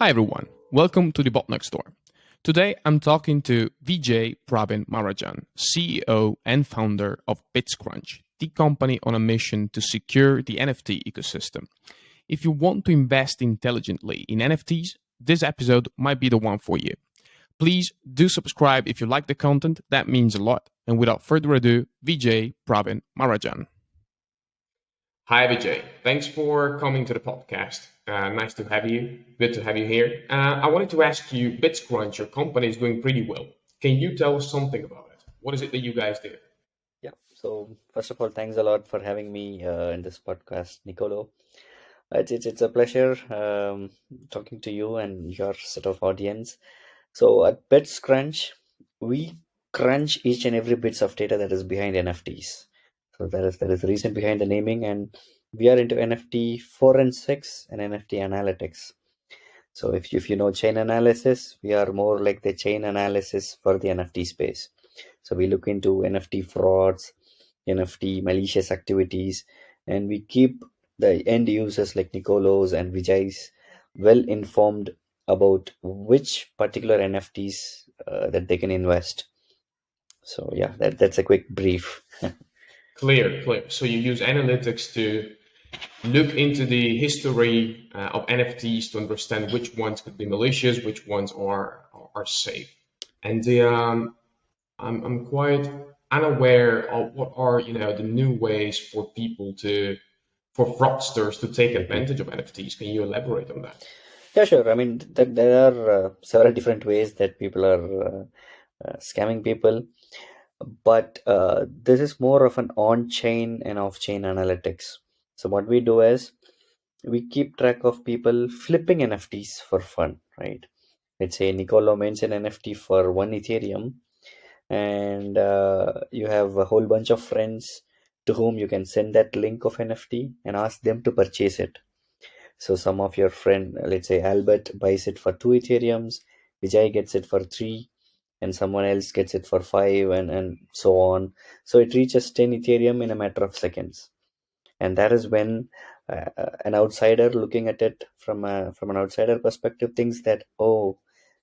Hi everyone, welcome to the Botnext Store. Today I'm talking to Vijay-Pravin Maharajan, CEO and founder of bitsCrunch, the company on a mission to secure the NFT ecosystem. If you want to invest intelligently in NFTs, this episode might be the one for you. Please do subscribe if you like the content, that means a lot. And without further ado, Vijay-Pravin Maharajan. Hi, Vijay. Thanks for coming to the podcast. Nice to have you. Good to have you here. I wanted to ask you, bitsCrunch, your company is doing pretty well. Can you tell us something about it? What is it that you guys do? Yeah. So first of all, thanks a lot for having me in this podcast, Nicolo. It's a pleasure talking to you and your set of audience. So at bitsCrunch, we crunch each and every bits of data that is behind NFTs. So that is the reason behind the naming, and we are into NFT forensics and NFT analytics. So if you know chain analysis, we are more like the chain analysis for the NFT space. So we look into NFT frauds, NFT malicious activities, and we keep the end users like Nicolos and Vijay's well informed about which particular NFTs that they can invest. So yeah, that's a quick brief. Clear. So you use analytics to look into the history of NFTs to understand which ones could be malicious, which ones are safe. And I'm quite unaware of what are the new ways for fraudsters to take advantage of NFTs. Can you elaborate on that? Yeah, sure. I mean, there are several different ways that people are scamming people, but this is more of an on-chain and off-chain analytics. So what we do is we keep track of people flipping NFTs for fun, right? Let's say Nicolo mints an NFT for 1 Ethereum, and you have a whole bunch of friends to whom you can send that link of NFT and ask them to purchase it. So some of your friend, let's say Albert, buys it for 2 Ethereums, Vijay gets it for 3, and someone else gets it for 5, and so on. So it reaches 10 Ethereum in a matter of seconds. And that is when an outsider looking at it from an outsider perspective thinks that, oh,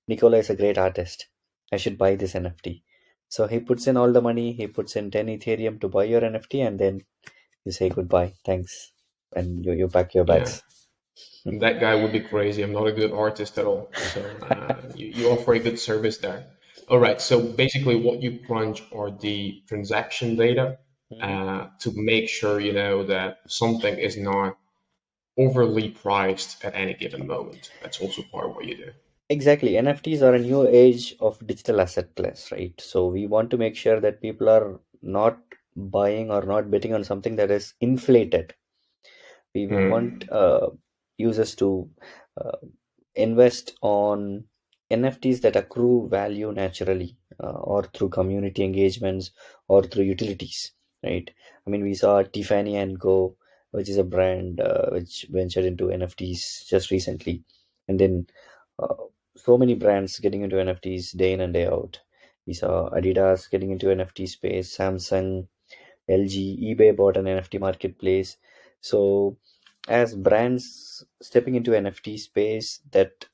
Nicola is a great artist. I should buy this NFT. So he puts in all the money, he puts in 10 Ethereum to buy your NFT, and then you say goodbye, thanks, and you pack your Yeah, bags. that guy would be crazy. I'm not a good artist at all. So you offer a good service there. All right. So basically, what you crunch are the transaction data Mhm. to make sure that something is not overly priced at any given moment. That's also part of what you do. Exactly. NFTs are a new age of digital asset class, right? So we want to make sure that people are not buying or not betting on something that is inflated. We want Hmm. users to uh, invest on NFTs that accrue value naturally, or through community engagements or through utilities, right? I mean, we saw Tiffany and Co, which is a brand which ventured into NFTs just recently, and then uh, so many brands getting into NFTs day in and day out. We saw Adidas getting into NFT space, Samsung, LG, eBay bought an NFT marketplace. So, as brands stepping into NFT space, that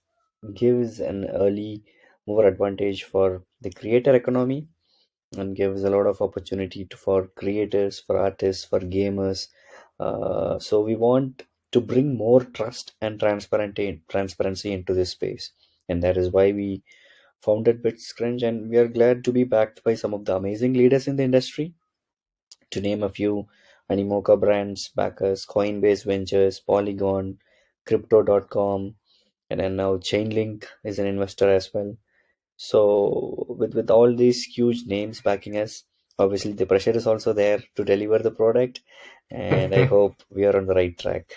gives an early mover advantage for the creator economy and gives a lot of opportunity for creators, for artists, for gamers. So, we want to bring more trust and transparency into this space, and that is why we founded bitsCrunch, and we are glad to be backed by some of the amazing leaders in the industry. To name a few, Animoca Brands, backers, Coinbase Ventures, Polygon, Crypto.com, and then now Chainlink is an investor as well. So with all these huge names backing us, obviously the pressure is also there to deliver the product, and I hope we are on the right track.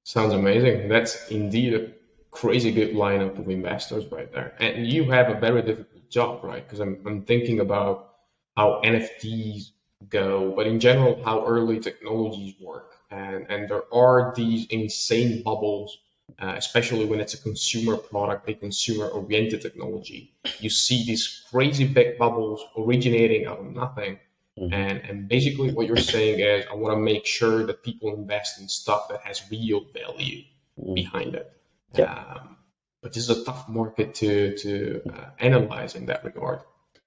Sounds amazing. That's indeed a crazy good lineup of investors right there. And you have a very difficult job, right? Because I'm thinking about how NFTs go, but in general, how early technologies work. And there are these insane bubbles, especially when it's a consumer product, a consumer-oriented technology. You see these crazy big bubbles originating out of nothing. Mhm. And basically what you're saying is I want to make sure that people invest in stuff that has real value Mm. behind it. Yeah. But this is a tough market to analyze in that regard.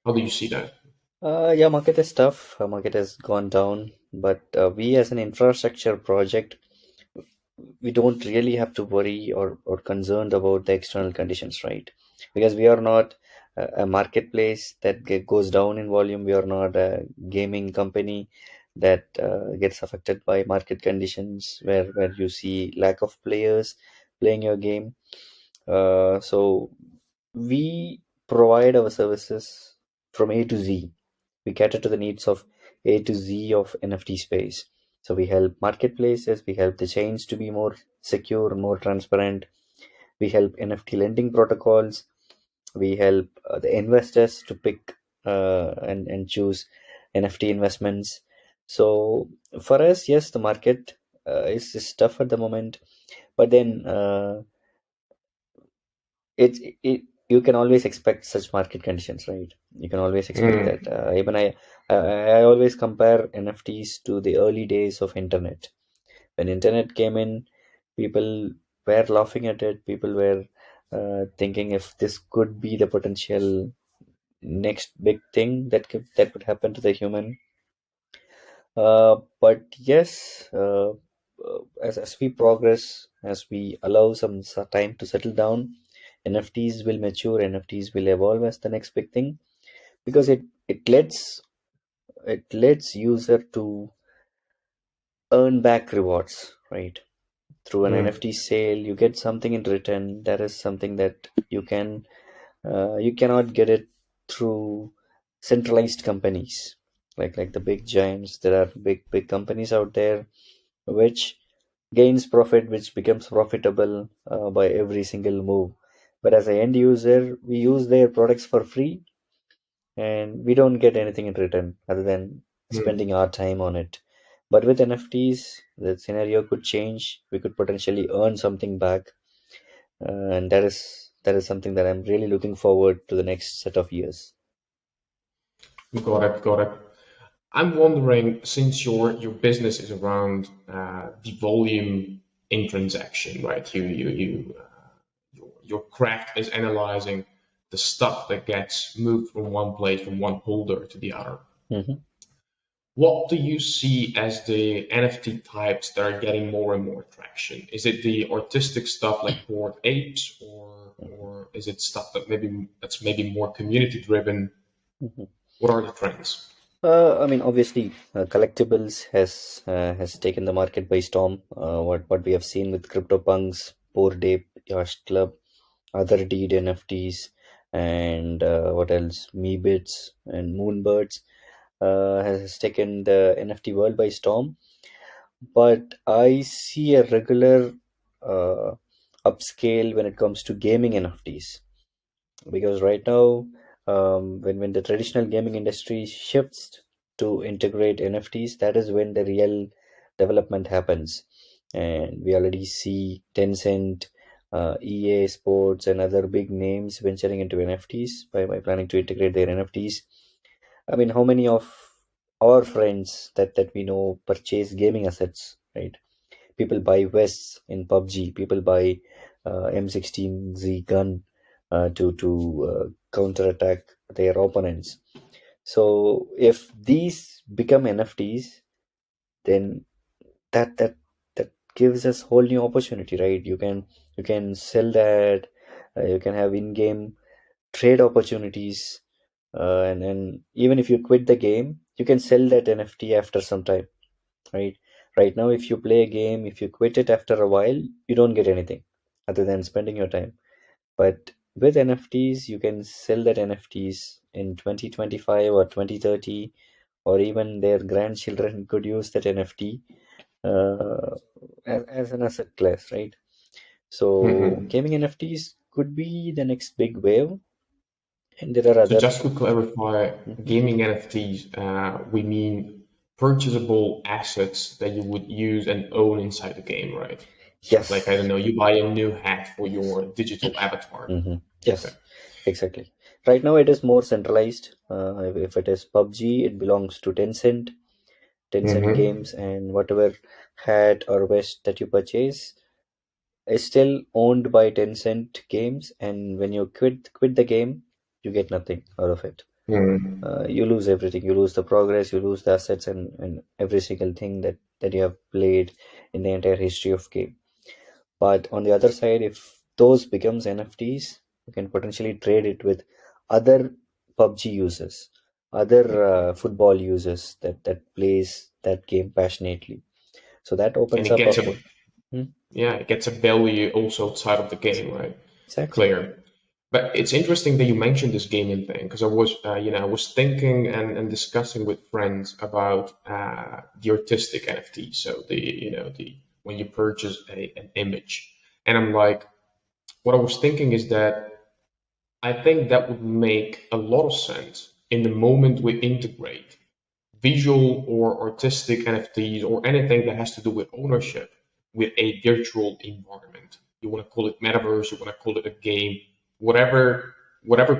How do you see that? Yeah, market is tough. Market has gone down, but we as an infrastructure project, we don't really have to worry or concerned about the external conditions, right? Because we are not a marketplace that goes down in volume. We are not a gaming company that gets affected by market conditions where you see lack of players playing your game. So we provide our services from A to Z. We cater to the needs of A to Z of NFT space. So we help marketplaces, we help the chains to be more secure, more transparent. We help NFT lending protocols. We help the investors to pick and choose NFT investments. So for us, yes, the market is tough at the moment, but then it you can always expect such market conditions, right? You can always expect Mm. that. Even I always compare NFTs to the early days of internet. When internet came in, people were laughing at it. People were thinking if this could be the potential next big thing that could happen to the human. But yes, as we progress, as we allow some time to settle down, NFTs will mature, NFTs will evolve as the next big thing, because it lets user to earn back rewards, right? Through an Mm. NFT sale, you get something in return. That is something that you cannot get it through centralized companies like the big giants. There are big companies out there which gains profit, which becomes profitable by every single move. But as an end user, we use their products for free and we don't get anything in return other than Mm. spending our time on it. But with NFTs, the scenario could change. We could potentially earn something back, and that is something that I'm really looking forward to the next set of years. Got it, got it. I'm wondering, since your business is around the volume in transaction, right? Your craft is analyzing the stuff that gets moved from one place, from one holder to the other. Hmm. What do you see as the NFT types that are getting more and more traction? Is it the artistic stuff like Bored Apes, or is it stuff that's maybe more community driven? Hmm. What are the trends? I mean, obviously, collectibles has taken the market by storm. What we have seen with CryptoPunks, Bored Ape, Yacht Club, Other Deed NFTs, and what else? Meebits and Moonbirds has taken the NFT world by storm. But I see a regular uh, upscale when it comes to gaming NFTs, because right now, when the traditional gaming industry shifts to integrate NFTs, that is when the real development happens. And we already see Tencent, EA Sports, and other big names venturing into NFTs by planning to integrate their NFTs. I mean, how many of our friends that we know purchase gaming assets, right? People buy vests in PUBG. People buy M16Z gun to counterattack their opponents. So if these become NFTs, then that that gives us whole new opportunity, right? You can sell that. You can have in-game trade opportunities, and even if you quit the game, you can sell that NFT after some time, right? Right now, if you play a game, if you quit it after a while, you don't get anything other than spending your time. But with NFTs, you can sell that NFTs in 2025 or 2030, or even their grandchildren could use that NFT uh, as an asset class, right? So Mhm. gaming NFTs could be the next big wave, and there are So other. just to clarify, Mhm. gaming NFTs, we mean purchasable assets that you would use and own inside the game, right? Like, I Yes, don't know, you buy a new hat for yes. your digital avatar. Hmm. Okay. Yes, exactly. Right now, it is more centralized. If it is PUBG, it belongs to Tencent Mm-hmm. Games, and whatever hat or vest that you purchase, is still owned by Tencent Games, and when you quit the game, you get nothing out of it. Mm. You lose everything. You lose the progress, you lose the assets, and every single thing that you have played in the entire history of game. But on the other side, if those becomes NFTs, you can potentially trade it with other PUBG users, other football users that plays that game passionately. So that And opens it up a gets whole. a Hmm, yeah, it gets a value also outside of the game, right? exactly. Clear. But it's interesting that you mentioned this gaming thing because I was thinking and discussing with friends about the artistic NFT. So the when you purchase an image, and I'm like, what I was thinking is that I think that would make a lot of sense in the moment we integrate visual or artistic NFTs or anything that has to do with ownership with a virtual environment. You want to call it metaverse, you want to call it a game, whatever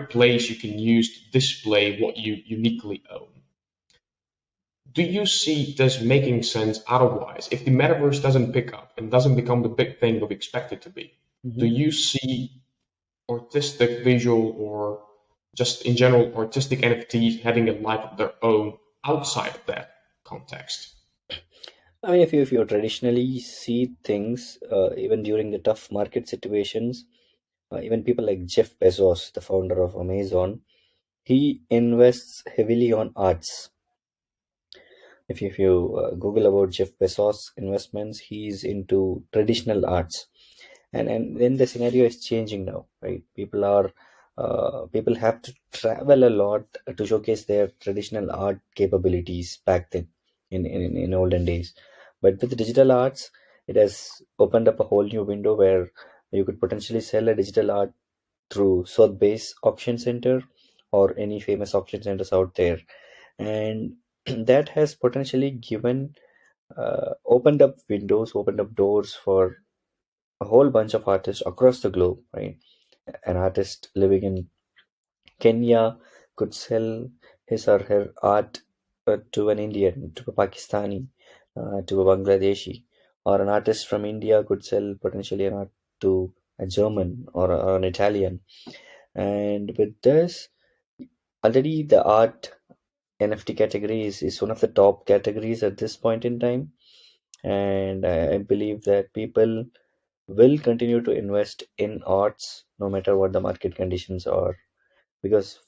place you can use to display what you uniquely own. Do you see this making sense otherwise? If the metaverse doesn't pick up and doesn't become the big thing we expect it to be, do Hmm. you see artistic, visual, or just in general artistic NFTs having a life of their own outside of that context? I mean, if you traditionally see things, even during the tough market situations, even people like Jeff Bezos, the founder of Amazon, he invests heavily on arts. If you Google about Jeff Bezos investments, he's into traditional arts, and then the scenario is changing now, right? People have to travel a lot to showcase their traditional art capabilities back then in olden days. But with digital arts, it has opened up a whole new window where you could potentially sell a digital art through Sotheby's auction center or any famous auction centers out there, and that has potentially given opened up windows, opened up doors for a whole bunch of artists across the globe, right? An artist living in Kenya could sell his or her art to an Indian, to a Pakistani, to a Bangladeshi, or an artist from India could sell potentially an art to a German or an Italian. And with this, already the art NFT category is one of the top categories at this point in time. And I believe that people will continue to invest in arts no matter what the market conditions are, because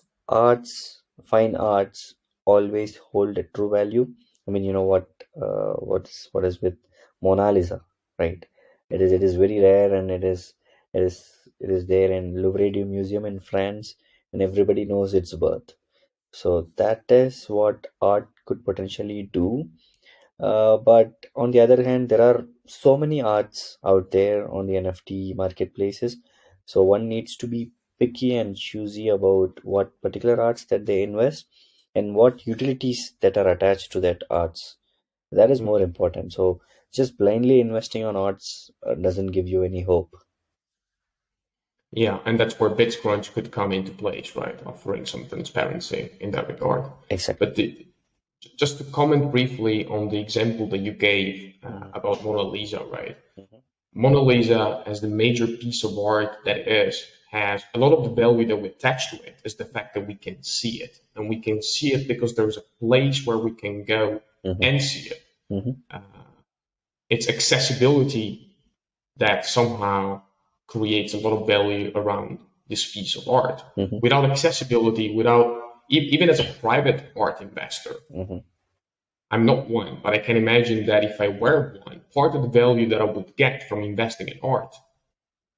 fine arts always hold a true value. I mean, you know what is with Mona Lisa, right? It is very rare, and it is there in Louvre Museum in France, and everybody knows its worth. So that is what art could potentially do. But on the other hand, there are so many arts out there on the NFT marketplaces. So one needs to be picky and choosy about what particular arts that they invest and what utilities that are attached to that arts. That is more important. So just blindly investing on arts doesn't give you any hope. Yeah, and that's where bitsCrunch could come into place, right? Offering some transparency in that regard. Exactly. But just to comment briefly on the example that you gave Mhm, about Mona Lisa, right? mhm, Mona Lisa, as the major piece of art that it is, has a lot of the value that we attach to it is the fact that we can see it. And we can see it because there's a place where we can go mhm, and see it. mhm, Uh, it's accessibility that somehow creates a lot of value around this piece of art. mhm, Without accessibility, even as a private art investor, mhm, I'm not one, but I can imagine that if I were one, part of the value that I would get from investing in art,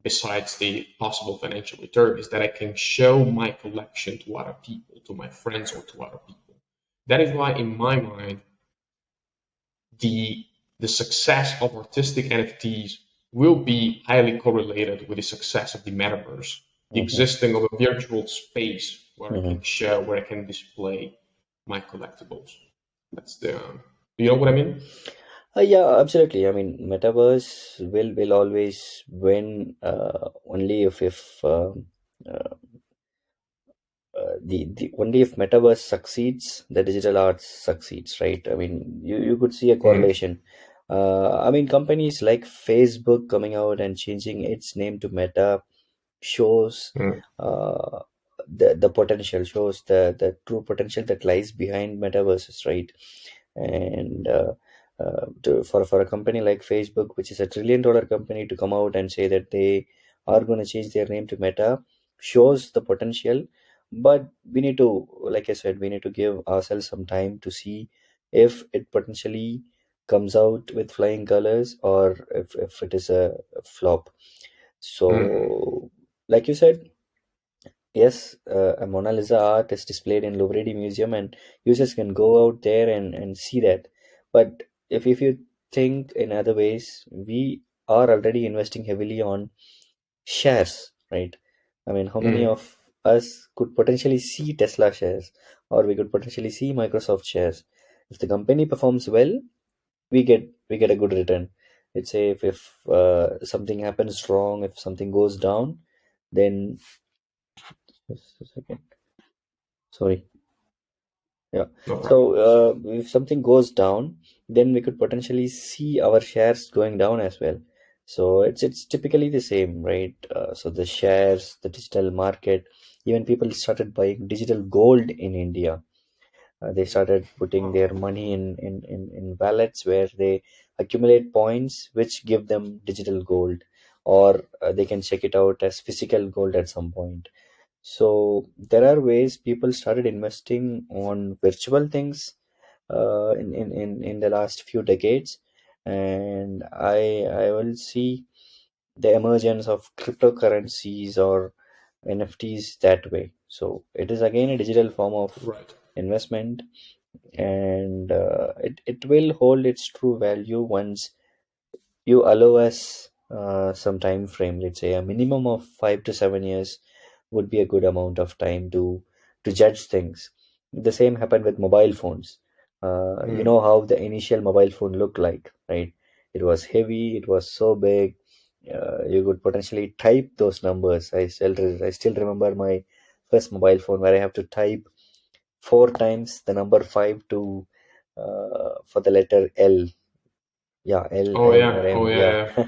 besides the possible financial return, is that I can show my collection to other people, to my friends or to other people. That is why, in my mind, the the success of artistic NFTs will be highly correlated with the success of the metaverse, the mhm, existing of a virtual space where I mhm. can show, where I can display my collectibles. That's the, you know what I mean? Yeah, absolutely. I mean, metaverse will always win only uh, the only if metaverse succeeds, the digital arts succeeds, right? I mean, you could see a Mm. correlation. I mean, companies like Facebook coming out and changing its name to Meta shows Mm, uh, the potential, shows the true potential that lies behind metaverses, right? And for a company like Facebook, which is $1 trillion company, to come out and say that they are going to change their name to Meta shows the potential. But we need to, like I said, we need to give ourselves some time to see if it potentially comes out with flying colors, or if it is a flop. mm, So, like you said, yes, a Mona Lisa art is displayed in Louvre Museum, and users can go out there and see that. But if you think in other ways, we are already investing heavily on shares, right? I mean, how many mm. of us could potentially see Tesla shares, or we could potentially see Microsoft shares? If the company performs well, we get a good return. Let's say if something happens wrong, if something goes down, then just a second. Sorry. Yeah. No So problem. if something goes down, then we could potentially see our shares going down as well. So it's typically the same, right? So the shares, the digital market, even people started buying digital gold in India. They started putting their money in wallets where they accumulate points which give them digital gold, or they can check it out as physical gold at some point. So there are ways people started investing on virtual things in the last few decades, and I will see the emergence of cryptocurrencies or NFTs that way. So it is again a digital form of Right. investment, and it will hold its true value once you allow us some time frame. Let's say a minimum of 5 to 7 years would be a good amount of time to judge things. The same happened with mobile phones. You Mm. know how the initial mobile phone looked like, right? It was heavy, it was so big. You could potentially type those numbers. I still remember my first mobile phone where I have to type 4 times the number 5 to for the letter L. Yeah, L Oh L or yeah, oh M. yeah, Yeah. yeah.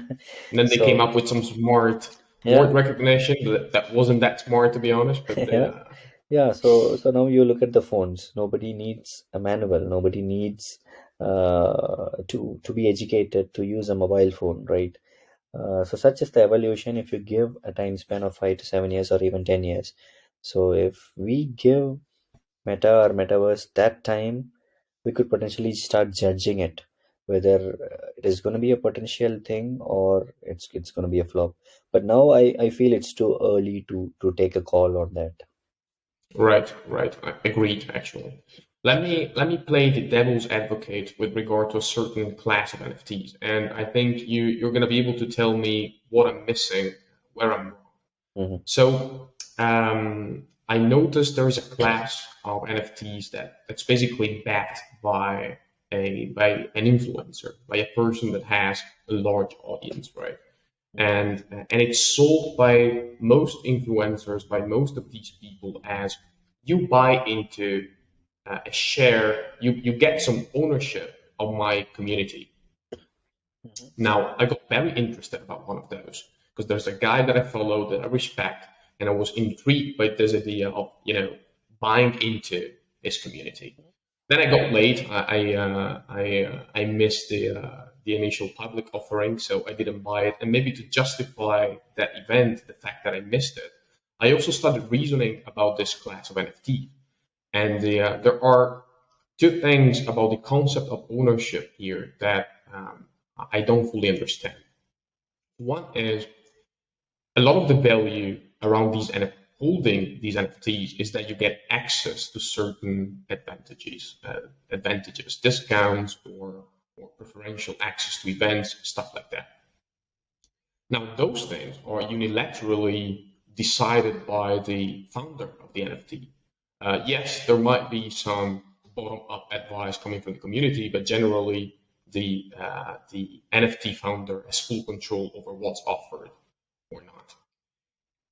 And then they came So up with some smart yeah, word recognition that wasn't that smart, to be honest. But yeah, yeah. So now you look at the phones. Nobody needs a manual. Nobody needs to be educated to use a mobile phone, right? So such is the evolution if you give a time span of 5 to 7 years or even 10 years. So if we give Meta or Metaverse that time, we could potentially start judging it whether it is going to be a potential thing or it's going to be a flop. But now I feel it's too early to take a call on that. right, right. I agreed, actually. Let me play the devil's advocate with regard to a certain class of NFTs, and I think you're gonna be able to tell me what I'm missing, where I'm wrong. Hmm. So I noticed there is a class of NFTs that's basically backed by an influencer, by a person that has a large audience, right? And it's sold by most influencers, by most of these people, as you buy into a share, you get some ownership of my community. Now, I got very interested about one of those because there's a guy that I follow that I respect, and I was intrigued by this idea of buying into his community. Then I got late. I missed the initial public offering, so I didn't buy it. And maybe to justify that event, the fact that I missed it, I also started reasoning about this class of NFT. And there are two things about the concept of ownership here that I don't fully understand. One is a lot of the value around holding these NFTs is that you get access to certain advantages, discounts, or preferential access to events, stuff like that. Now, those things are unilaterally decided by the founder of the NFT. Yes, there might be some bottom-up advice coming from the community, but generally, the NFT founder has full control over what's offered or not.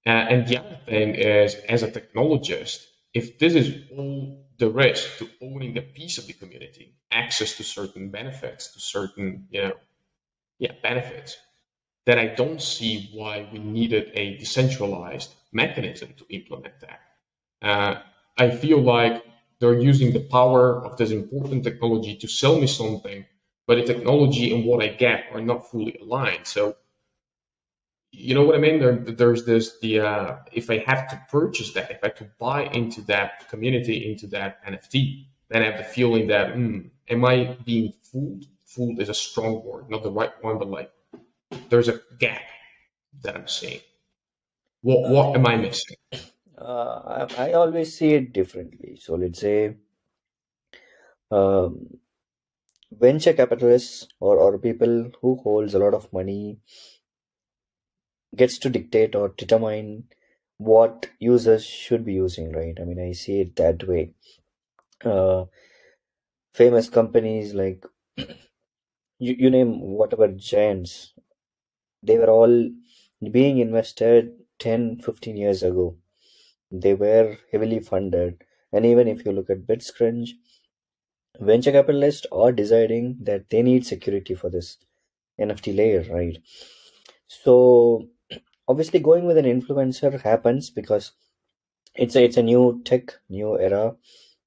And the other thing is, as a technologist, if this is all the risk to owning a piece of the community, access to certain benefits, to certain, benefits, then I don't see why we needed a decentralized mechanism to implement that. I feel like they're using the power of this important technology to sell me something, but the technology and what I get are not fully aligned. So, you know what I mean? There's if I have to purchase that, if I have to buy into that community, into that NFT, then I have the feeling that, am I being fooled? Fooled is a strong word, not the right one, but like there's a gap that I'm seeing. What am I missing? I always see it differently. So let's say um, venture capitalists or people who holds a lot of money gets to dictate or determine what users should be using, right? I mean, I see it that way. Uh, Famous companies like you name whatever giants, they were all being invested 10, 15 years ago. They were heavily funded. And even if you look at bitsCrunch, venture capitalists are deciding that they need security for this NFT layer, right? So obviously going with an influencer happens because it's a new tech, new era,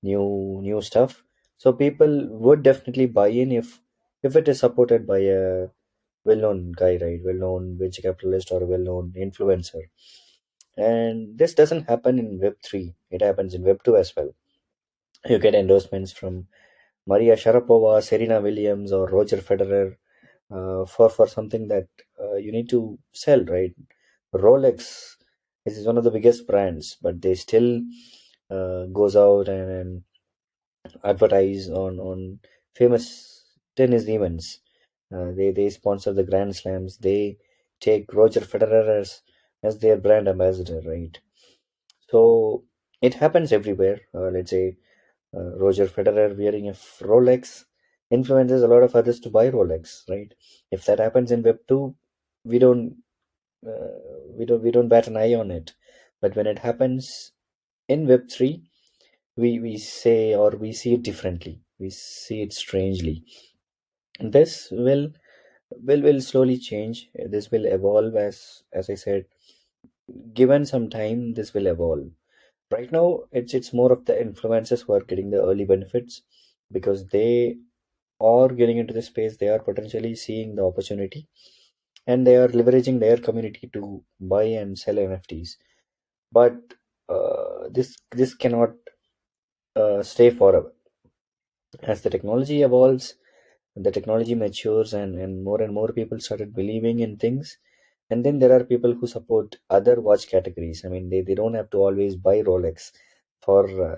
new stuff. So people would definitely buy in if it is supported by a well-known guy, right? Well-known venture capitalist or a well-known influencer. And this doesn't happen in Web3. It happens in Web2 as well. You get endorsements from Maria Sharapova, Serena Williams, or Roger Federer for something that you need to sell, right? Rolex is one of the biggest brands, but they still goes out and advertise on famous tennis events. They sponsor the Grand Slams. They take Roger Federer as their brand ambassador, right? So it happens everywhere. Let's say Roger Federer wearing a Rolex influences a lot of others to buy Rolex, right? If that happens in Web2, we don't we don't bat an eye on it. But when it happens in Web3, we say or we see it differently. We see it strangely. This will slowly change. This will evolve as I said. Given some time, this will evolve. Right now, it's more of the influencers who are getting the early benefits because they are getting into the space. They are potentially seeing the opportunity and they are leveraging their community to buy and sell NFTs. But this cannot stay forever. As the technology evolves, the technology matures, and more people started believing in things. And then there are people who support other watch categories. I mean, they don't have to always buy Rolex for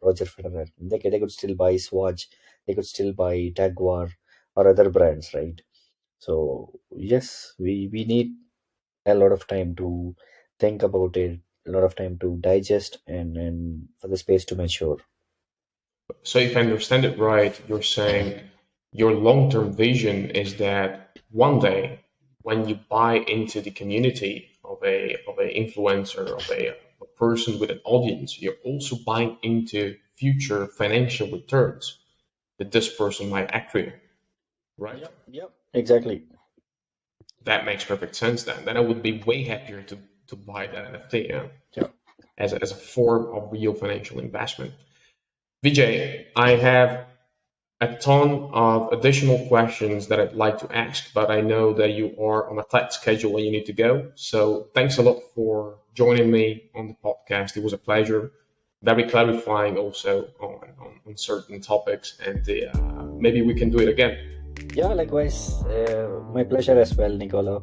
Roger Federer. They could still buy Swatch, they could still buy Jaguar or other brands, right? So yes, we need a lot of time to think about it, a lot of time to digest and for the space to mature. So if I understand it right, you're saying your long-term vision is that one day when you buy into the community of a influencer, a person with an audience, you're also buying into future financial returns that this person might accrue, right? Yep. Exactly. That makes perfect sense then. Then I would be way happier to buy that NFT, Yeah. as a form of real financial investment. Vijay, I have a ton of additional questions that I'd like to ask, but I know that you are on a tight schedule and you need to go. So thanks a lot for joining me on the podcast. It was a pleasure, very clarifying also on certain topics, and maybe we can do it again. Yeah, likewise. My pleasure as well, Nicola.